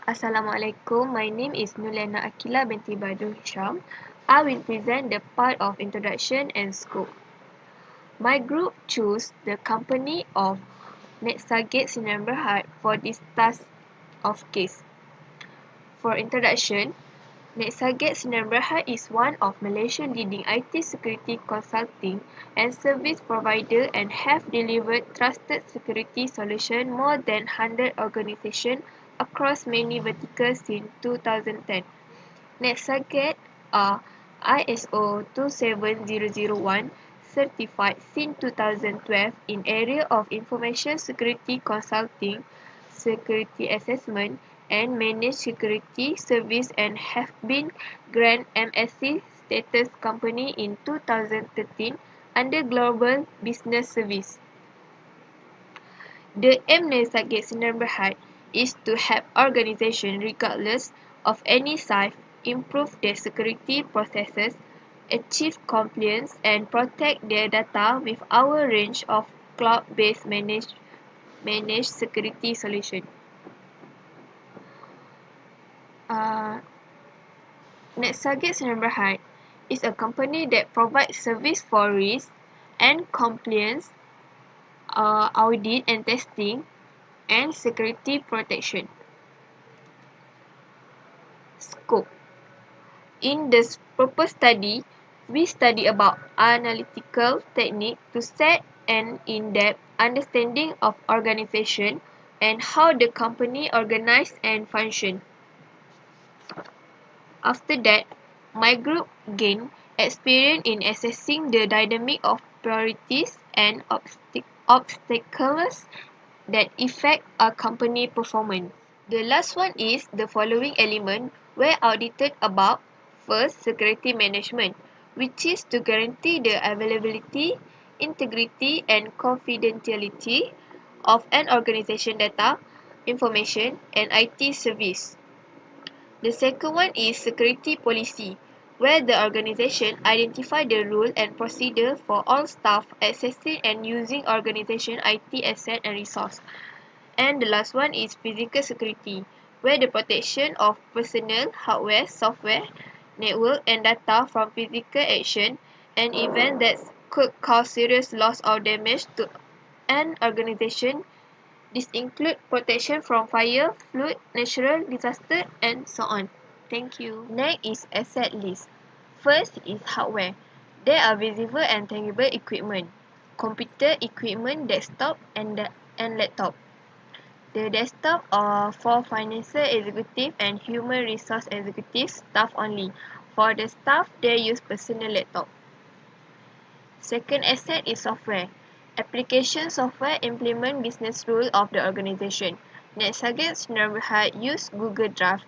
Assalamualaikum, my name is Nulena Akila binti Badrul Hisham. I will present the part of introduction and scope. My group chose the company of Netsagate Sdn Bhd for this task of case. For introduction, Netsagate Sdn Bhd is one of Malaysia's leading IT security consulting and service provider and have delivered trusted security solutions more than 100 organizations across many verticals since 2010. Netsagate are ISO 27001 certified since 2012 in area of information security consulting, security assessment, and managed security service and have been granted MSc status company in 2013 under Global Business Service. The aim of Netsagate Sdn Bhd is to help organizations regardless of any size improve their security processes, achieve compliance, and protect their data with our range of cloud-based managed security solutions. Netsagate Sdn Bhd is a company that provides service for risk and compliance, audit and testing, and security protection. Scope. In this purpose study, we study about analytical technique to set an in-depth understanding of organization and how the company organize and function. After that, my group gained experience in assessing the dynamic of priorities and obstacles that affect a company performance. The last one is the following element were audited about. First, security management, which is to guarantee the availability, integrity, and confidentiality of an organization data, information, and IT service. The second one is security policy, where the organization identify the rule and procedure for all staff accessing and using organization IT asset and resource. And the last one is physical security, where the protection of personnel, hardware, software, network, and data from physical action and event that could cause serious loss or damage to an organization. This includes protection from fire, flood, natural disaster, and so on. Thank you. Next is asset list. First is hardware. There are visible and tangible equipment, computer equipment, desktop, and laptop. The desktop are for financial executive and human resource executive staff only. For the staff, they use personal laptop. Second asset is software. Application software implement business rule of the organization. Netsagate Sdn Bhd use Google Drive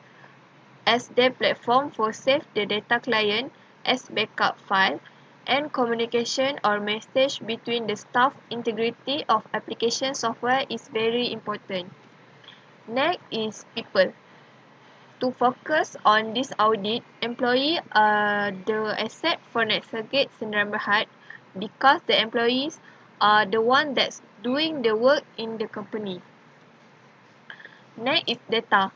as their platform for save the data client as backup file and communication or message between the staff. Integrity of application software is very important. Next is people. To focus on this audit, employees are the asset for Netsagate Sdn Bhd because the employees are the one that's doing the work in the company. Next is data.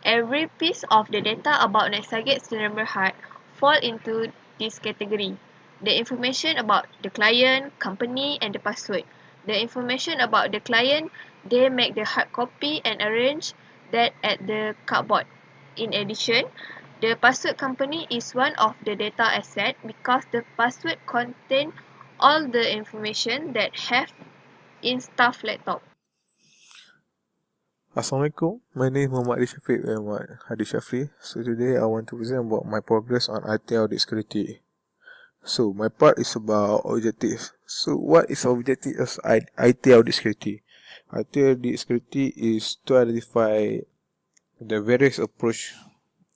Every piece of the data about Netsagate Sdn Bhd fall into this category. The information about the client, company, and the password. The information about the client, they make the hard copy and arrange that at the cupboard. In addition, the password company is one of the data asset because the password contain all the information that have in staff laptop. Assalamualaikum, my name is Muhammad Hadi Shafri. So today I want to present about my progress on IT audit security. So my part is about objectives. So what is objective of IT audit security? IT audit security is to identify the various approach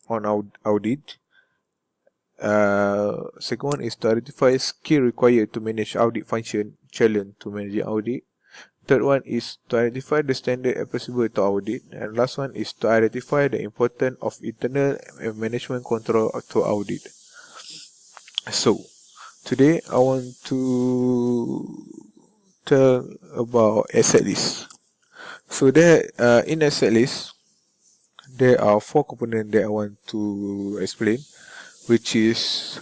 on audit. Second one is to identify skill required to manage audit function, challenge to manage audit. Third one is to identify the standard applicable to audit. And last one is to identify the importance of internal and management control to audit. So, today I want to tell about asset list. So there, in asset list, there are four components that I want to explain, which is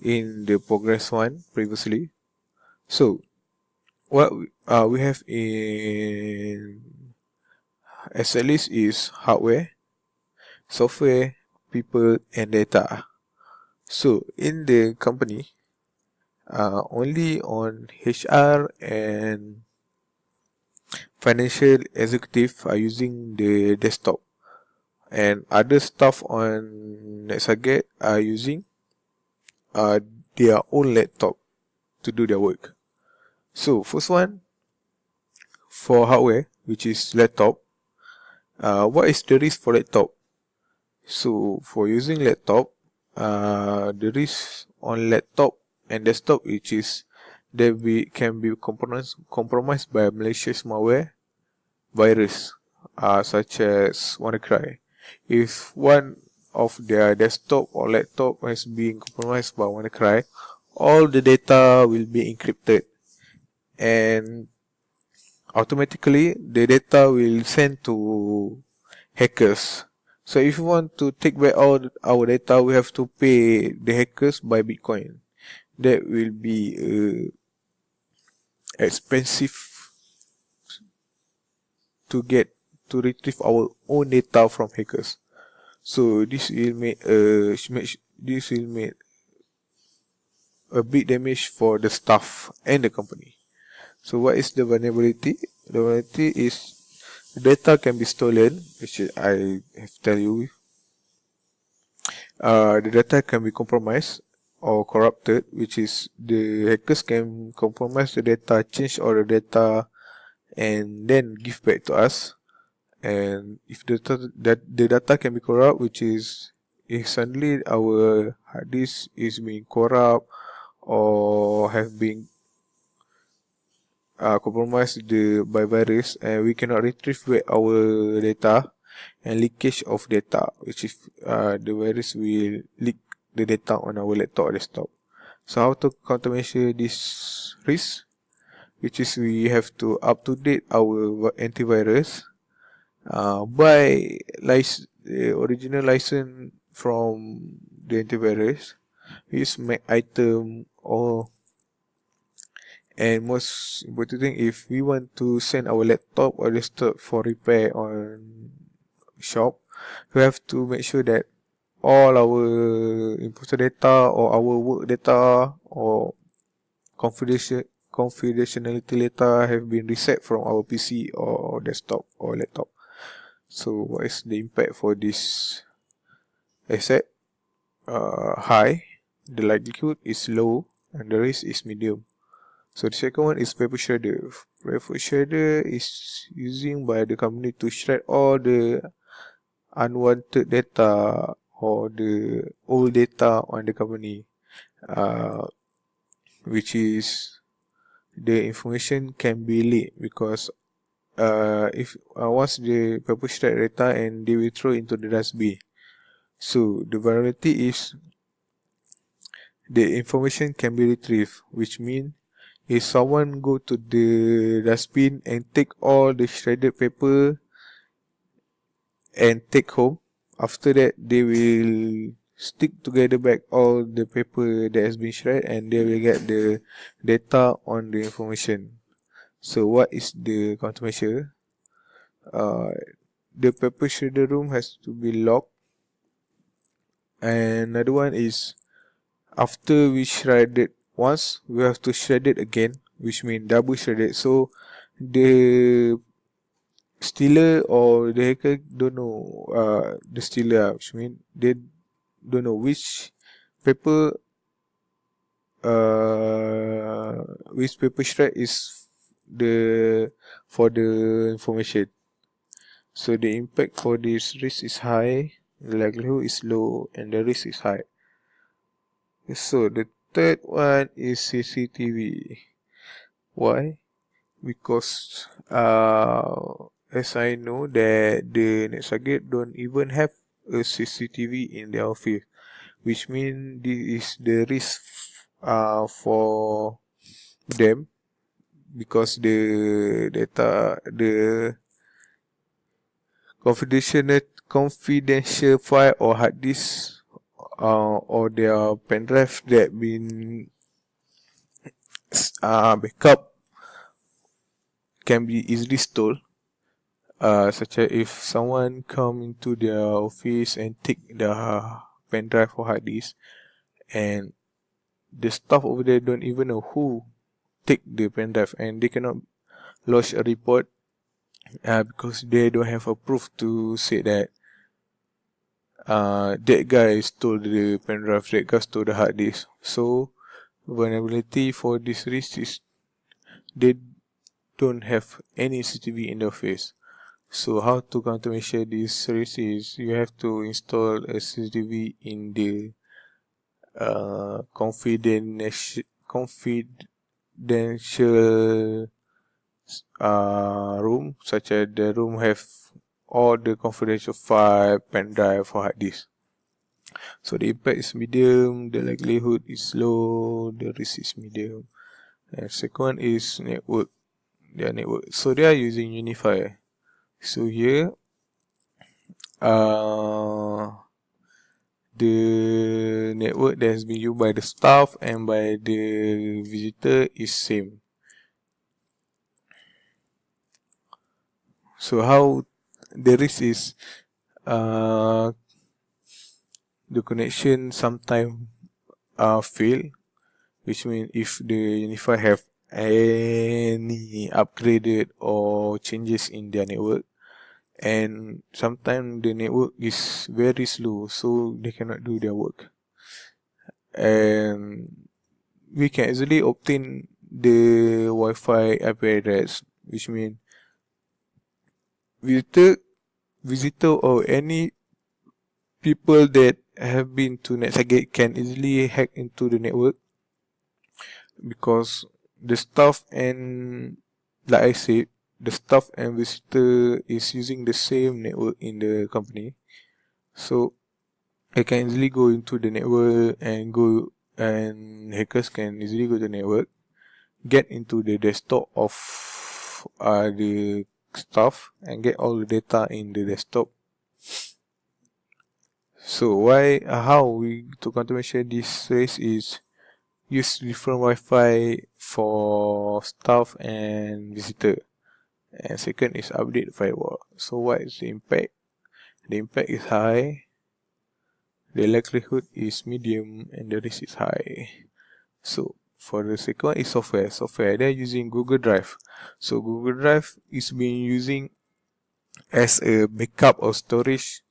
in the progress one previously. So what we have in SLS is hardware, software, people, and data. So in the company, only on HR and financial executive are using the desktop, and other staff on NetSugged are using uh, their own laptop to do their work. So first one, for hardware, which is laptop, what is the risk for laptop? So for using laptop, the risk on laptop and desktop, which is can be compromised by malicious malware virus, such as WannaCry. If one of their desktop or laptop has been compromised by WannaCry, all the data will be encrypted, and automatically the data will send to hackers. So if you want to take back all our data, we have to pay the hackers by Bitcoin. That will be expensive to get to retrieve our own data from hackers. So this will make a big damage for the staff and the company. So what is the vulnerability? The vulnerability is data can be stolen, which I have tell you. The data can be compromised or corrupted, which is the hackers can compromise the data, change all the data, and then give back to us. And if the data can be corrupt, which is if suddenly our hard disk is being corrupt or have been compromised by virus, and we cannot retrieve back our data, and leakage of data, which is the virus will leak the data on our laptop or desktop. So how to countermeasure this risk? Which is we have to up to date our antivirus, buy the original license from the antivirus, use Mac item, or and most important thing, if we want to send our laptop or desktop for repair on shop, we have to make sure that all our important data or our work data or confidentiality data have been reset from our PC or desktop or laptop. So what is the impact for this asset? High, the likelihood is low, and the risk is medium. So the second one is paper shredder. Paper shredder is using by the company to shred all the unwanted data or the old data on the company, uh, which is the information can be leaked because if once the paper shred data and they will throw into the dustbin. So the vulnerability is the information can be retrieved, which means if someone go to the dustbin and take all the shredded paper and take home, after that they will stick together back all the paper that has been shredded, and they will get the data on the information. So what is the countermeasure? Uh, the paper shredder room has to be locked, and another one is after we shred it once, we have to shred it again, which means double shredded. So the stealer or the hacker don't know the stealer, which means they don't know uh which paper shred is the for the information. So the impact for this risk is high, the likelihood is low, and the risk is high. So the third one is CCTV. Why? Because as I know that the NetSugged don't even have a CCTV in their office, which means this is the risk for them, because the data confidential file or hard disk or their pen drive that been backup can be easily stolen. Such as if someone come into their office and take the pen drive or hard disk, and the staff over there don't even know who take the pen drive, and they cannot lodge a report because they don't have a proof to say that that guy stole the pen drive, that guy stole the hard disk. So vulnerability for this risk is they don't have any CCTV in the office. So how to countermeasure this risk is you have to install a CCTV in the confidential room, such as the room have all the confidential file, pen drive or hard disk. So the impact is medium, the likelihood is low, the risk is medium. And second one is network. Their network. So they are using Unify. So here the network that has been used by the staff and by the visitor is same. So how the risk is the connection sometime fail, which means if the Unify have any upgraded or changes in their network, and sometimes the network is very slow, so they cannot do their work. And we can easily obtain the Wi-Fi IP address, which means visitor or any people that have been to NetSaget can easily hack into the network, because the staff and, like I said, the staff and visitor is using the same network in the company. So I can easily go into the network and hackers can easily go to the network, get into the desktop of the staff and get all the data in the desktop. So how we to countermeasure this risk is use different Wi-Fi for staff and visitor. And second is update firewall. So what is the impact? The impact is high, the likelihood is medium, and the risk is high. So for the second one is software. Software, they're using Google Drive. So Google Drive is being using as a backup or storage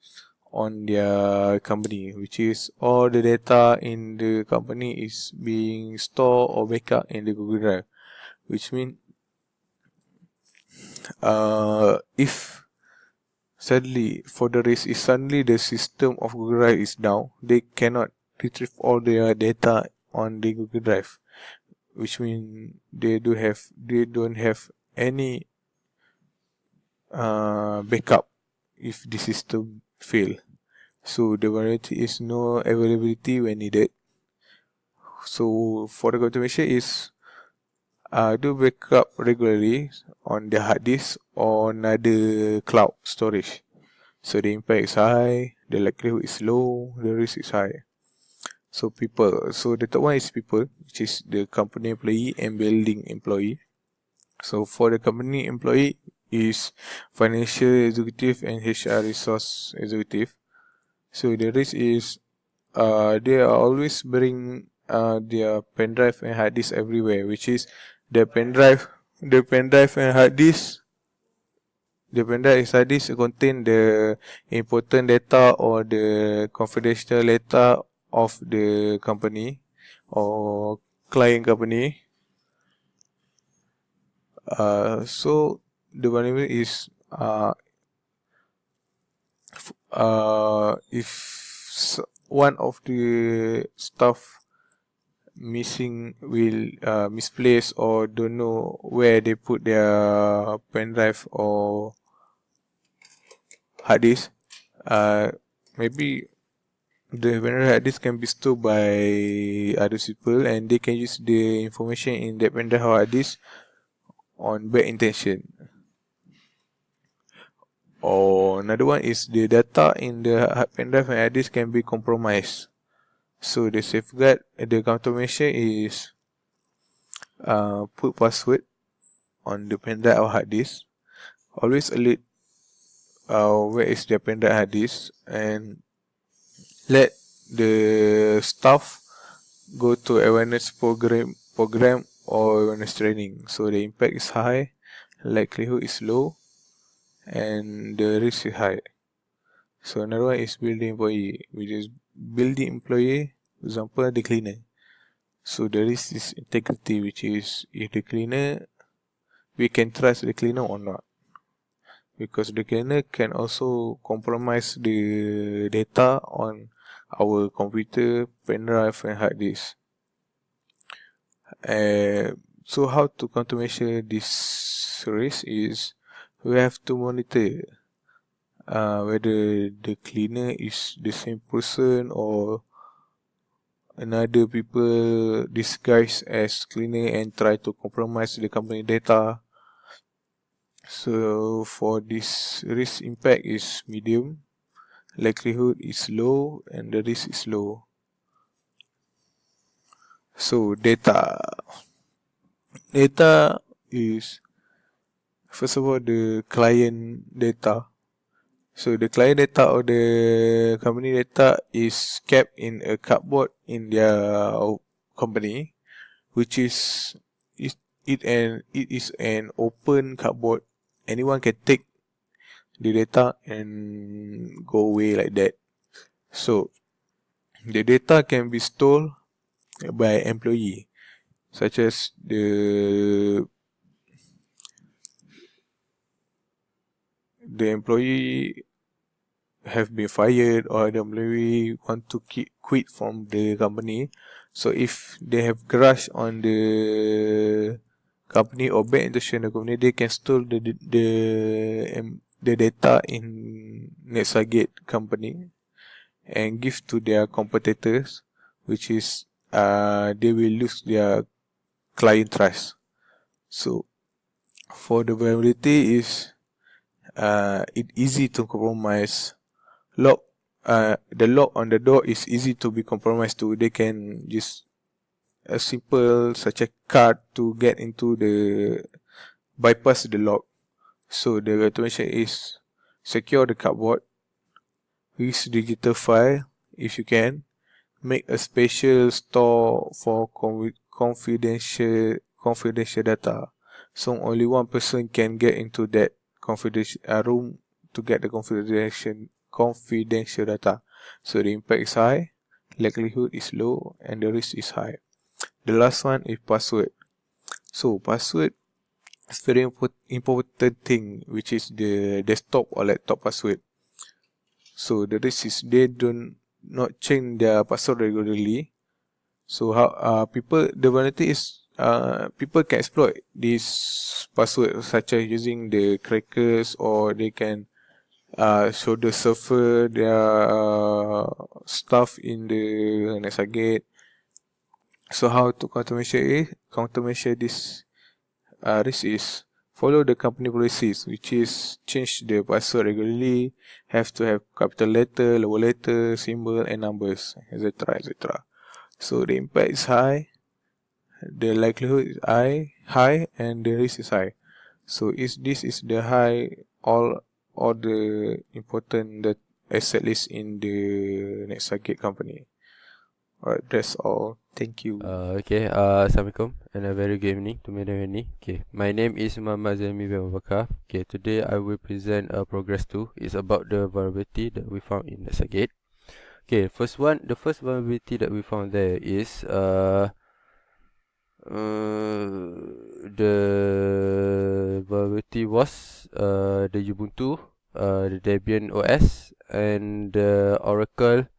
on their company, which is all the data in the company is being stored or backup in the Google Drive, which means if suddenly for the risk is suddenly the system of Google Drive is down, they cannot retrieve all their data on the Google Drive, which means they don't have any backup if the system fail. So the variety is no availability when needed. So for the automation is do backup regularly on the hard disk or another cloud storage. So the impact is high, the likelihood is low, the risk is high. So the top one is people, which is the company employee and building employee. So for the company employee is financial executive and HR resource executive. So the risk is they are always bring their pen drive and hard disk everywhere, which is the pen drive and hard disk. The pen drive and hard disk contain the important data or the confidential data of the company or client company. So the vulnerability is if one of the staff missing will misplace or don't know where they put their pen drive or hard disk, maybe the pen drive hard disk can be stored by other people and they can use the information in that pen drive or hard disk on bad intention. Or another one is the data in the hard pen drive and hard disk can be compromised. So the safeguard, the countermeasure is put password on the pen drive or hard disk. Always alert where is the pen drive hard disk, and let the staff go to awareness program or awareness training. So the impact is high, likelihood is low, and the risk is high. So another one is build the employee, which is build the employee, for example the cleaner. So the risk is integrity, which is if the cleaner, we can trust the cleaner or not, because the cleaner can also compromise the data on our computer, pen drive and hard disk. So how to countermeasure this risk is we have to monitor whether the cleaner is the same person or another people disguised as cleaner and try to compromise the company data. So for this risk impact is medium, likelihood is low, and the risk is low. So data is first of all the client data. So the client data or the company data is kept in a cupboard in their company, which is it is an open cupboard. Anyone can take the data and go away like that. So the data can be stored by employee, such as the employee have been fired or the employee want to quit from the company. So if they have grudge on the company or bad intention of the company, they can store the data in Netsagate company and give to their competitors, which is they will lose their client trust. So for the vulnerability is it easy to compromise. The lock on the door is easy to be compromised too. They can use a simple such a card to get into the bypass the lock. So the automation is secure the cupboard, use digital file if you can, make a special store for confidential data. So only one person can get into that confidential room to get the confidential data. So the impact is high, likelihood is low, and the risk is high. The last one is password. So password is very important thing, which is the desktop or laptop password. So the risk is they don't not change their password regularly. So how the vulnerability is people can exploit this password, such as using the crackers, or they can show the server their stuff in the Netsagate. So how to countermeasure this risk is follow the company policies, which is change the password regularly, have to have capital letter, lower letter, symbol and numbers, etc. etc. So the impact is high, the likelihood is high, and the risk is high. So this is the high all the important that asset list in the Netsagate company. Alright, that's all. Thank you. Okay, Assalamualaikum and a very good evening to Madam Annie. Okay, my name is Muhammad Zami bin Abubakar. Okay, today I will present a progress 2. It's about the vulnerability that we found in Netsagate. Okay, the first vulnerability that we found there is the vulnerability was the Ubuntu, the Debian OS, and the Oracle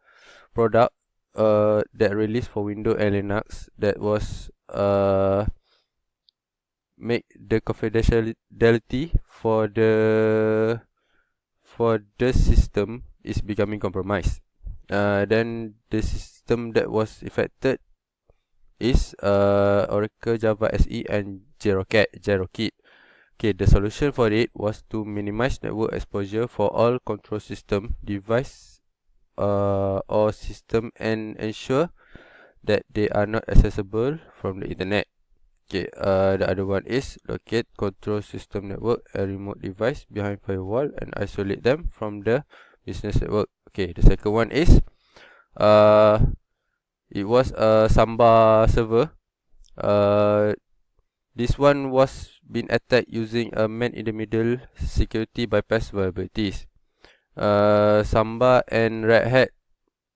product that released for Windows and Linux that was make the confidentiality for the system is becoming compromised. Then the system that was affected is Oracle Java SE and JRoKit. Okay, the solution for it was to minimize network exposure for all control system, device, or system, and ensure that they are not accessible from the internet. Okay, the other one is locate control system network and remote device behind firewall and isolate them from the business network. Okay, the second one is it was a Samba server. This one was been attacked using a man-in-the-middle security bypass vulnerabilities. Samba and Red Hat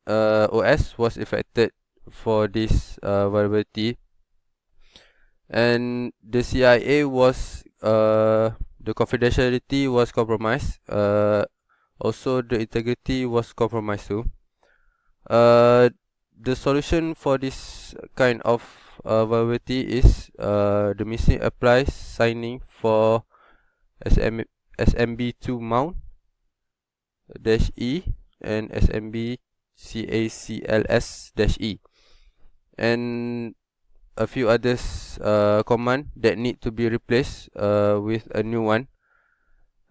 OS was affected for this vulnerability, and the CIA was the confidentiality was compromised. Also the integrity was compromised too. The solution for this kind of vulnerability is the missing applies signing for SMB2 mount -e and SMB CACLS-e, and a few others command that need to be replaced with a new one.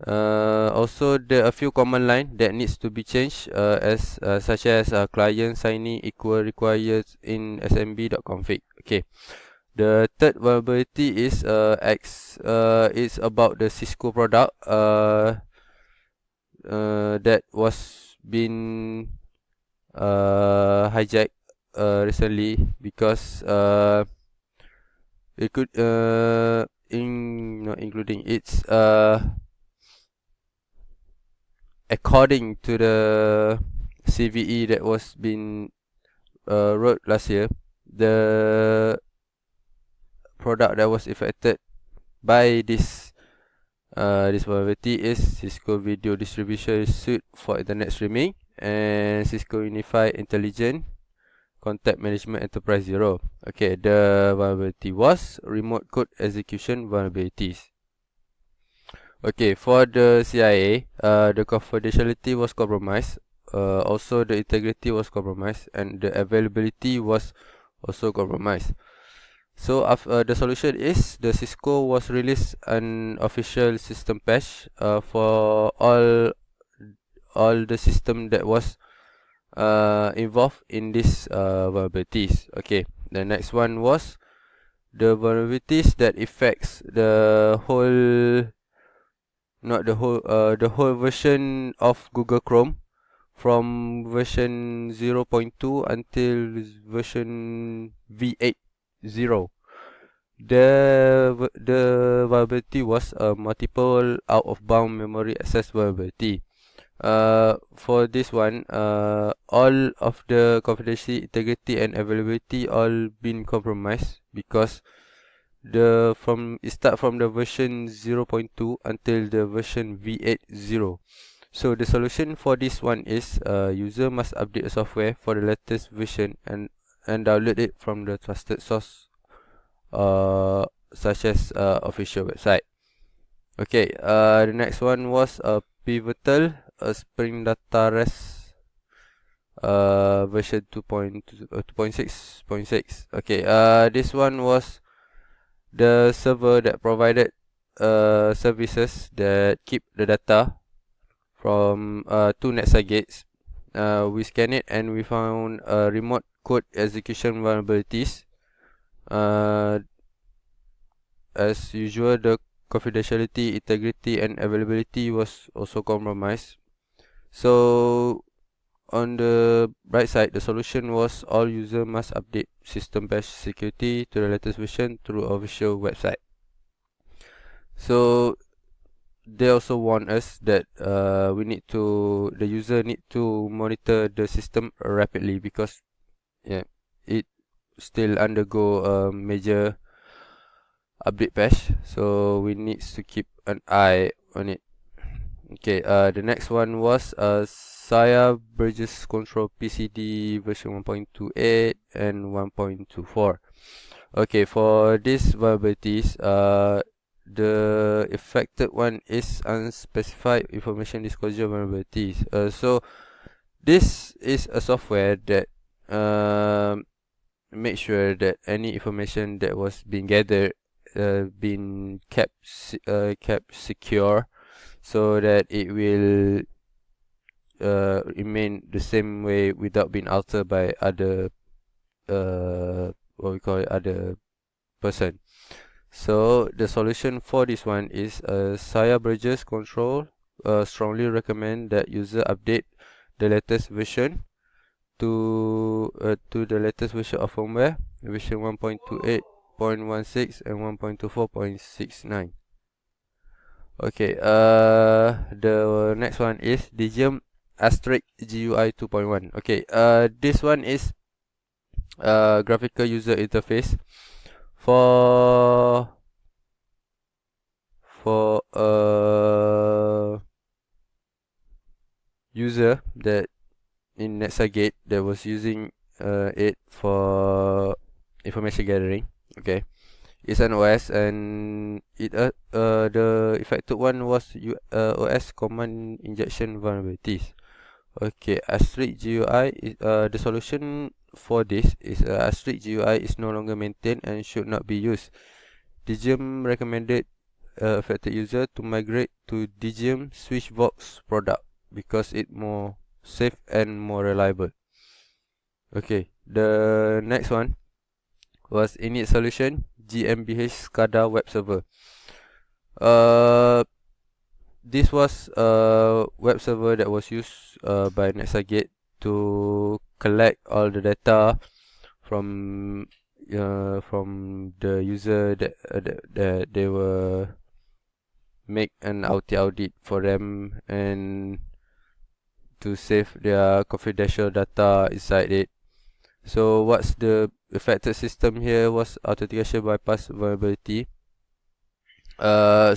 Also there are a few command line that needs to be changed as such as client signing equal required in smb.config. Okay, the third vulnerability is it's about the Cisco product that was been hijacked recently because it could not including it's according to the CVE that was been wrote last year, the product that was affected by this vulnerability is Cisco Video Distribution Suite for Internet Streaming and Cisco Unified Intelligent Contact Management Enterprise 0. Okay, the vulnerability was remote code execution vulnerabilities. Okay, for the CIA, the confidentiality was compromised. Also, the integrity was compromised, and the availability was also compromised. So, the solution is the Cisco was released an official system patch for all the system that was involved in this vulnerabilities. Okay, the next one was the vulnerabilities that affects the whole the whole version of Google Chrome from version 0.2 until version V8.0. The vulnerability was a multiple out of bound memory access vulnerability. For this one, all of the confidentiality, integrity, and availability all been compromised because it start from the version 0.2 until the version V8.0. So the solution for this one is user must update the software for the latest version and download it from the trusted source such as official website. Okay, the next one was Pivotal Spring Data REST version 2.6.6. Okay, this one was the server that provided services that keep the data from two NetSite gates. We scanned it and we found remote code execution vulnerabilities. As usual, the confidentiality, integrity, and availability was also compromised. So on the right side, the solution was all user must update system patch security to the latest version through official website. So they also warn us that the user need to monitor the system rapidly because it still undergo a major update patch, so we need to keep an eye on it. Okay, the next one was Saya Bridges Control PCD version 1.28 and 1.24. Okay, for these vulnerabilities, the affected one is unspecified information disclosure vulnerabilities. So this is a software that make sure that any information that was being gathered been kept secure, so that it will remain the same way without being altered by other what we call it, other person. So the solution for this one is Saya Bridges Control strongly recommend that user update the latest version to the latest version of firmware, version 1.28.16 and 1.24.69. Okay, the next one is Digium Asterisk GUI 2.1. Okay, this one is graphical user interface for user that in Netsagate that was using it for information gathering. Okay, it's an OS, and it the affected one was OS command injection vulnerabilities. Okay, asterisk GUI is the solution for this is asterisk GUI is no longer maintained and should not be used. Digium recommended affected user to migrate to Digium Switchbox product because it more safe and more reliable. Okay, the next one was init solution GmbH SCADA web server. This was a web server that was used by Netsagate to collect all the data from the user that they were make an audit for them, and to save their confidential data inside it. So what's the affected system here was authentication bypass vulnerability. Many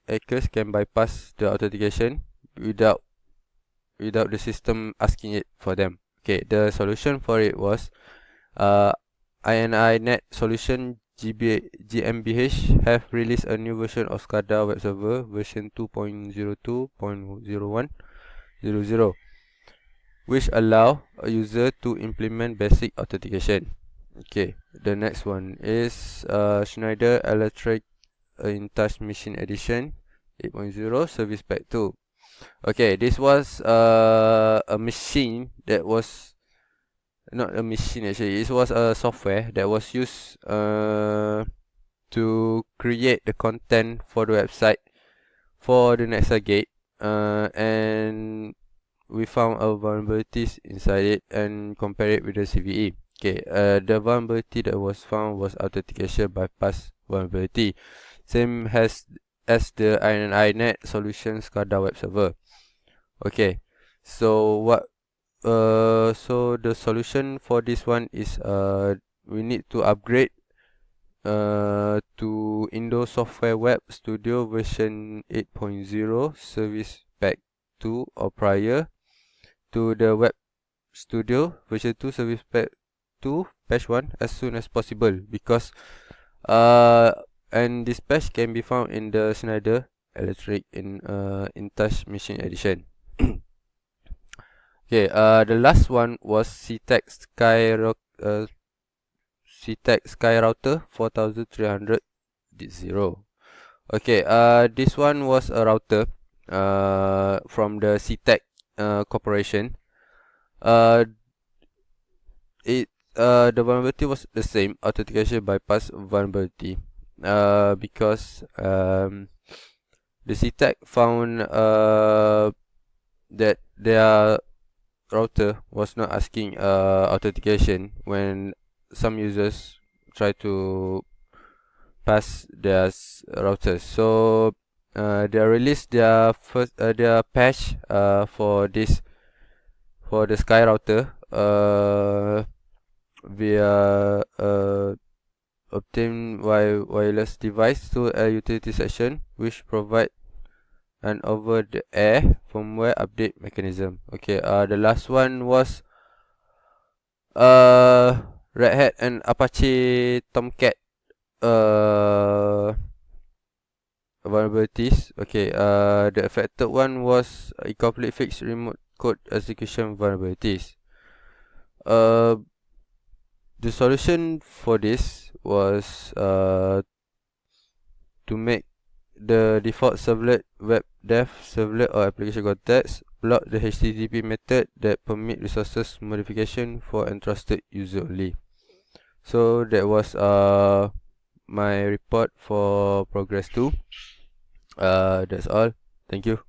hackers can bypass the authentication without the system asking it for them. Okay, the solution for it was INI Net Solution GmbH have released a new version of SCADA web server version 2.02.01.00, which allow a user to implement basic authentication. Okay, the next one is Schneider Electric InTouch Machine Edition 8.0 Service Pack 2. Okay, this was a machine that was not a machine actually. It was a software that was used to create the content for the website for the Netsagate, and we found a vulnerabilities inside it and compare it with the CVE. Okay, the vulnerability that was found was authentication bypass vulnerability, same as the INI Solution SCADA web server. Okay, so so the solution for this one is we need to upgrade to Windows Software Web Studio version 8.0 Service Pack 2 or prior, to the Web Studio version 2 Service Pack 2 patch 1 as soon as possible, because and this patch can be found in the Schneider Electric InTouch Machine Edition. Okay, the last one was CTEC Sky Router 4300.0. Okay, this one was a router from the CTEC corporation. The vulnerability was the same, authentication bypass vulnerability, because the CTEC found that their router was not asking authentication when some users try to pass their routers. So they released their patch for the Sky router via obtain wireless device to a utility section, which provide an over-the-air firmware update mechanism. Okay, the last one was Red Hat and Apache Tomcat vulnerabilities. Okay, the affected one was incomplete fixed remote code execution vulnerabilities. The solution for this was to make the default servlet web dev servlet or application context block the HTTP method that permit resources modification for entrusted user only. So that was my report for progress 2. That's all. Thank you.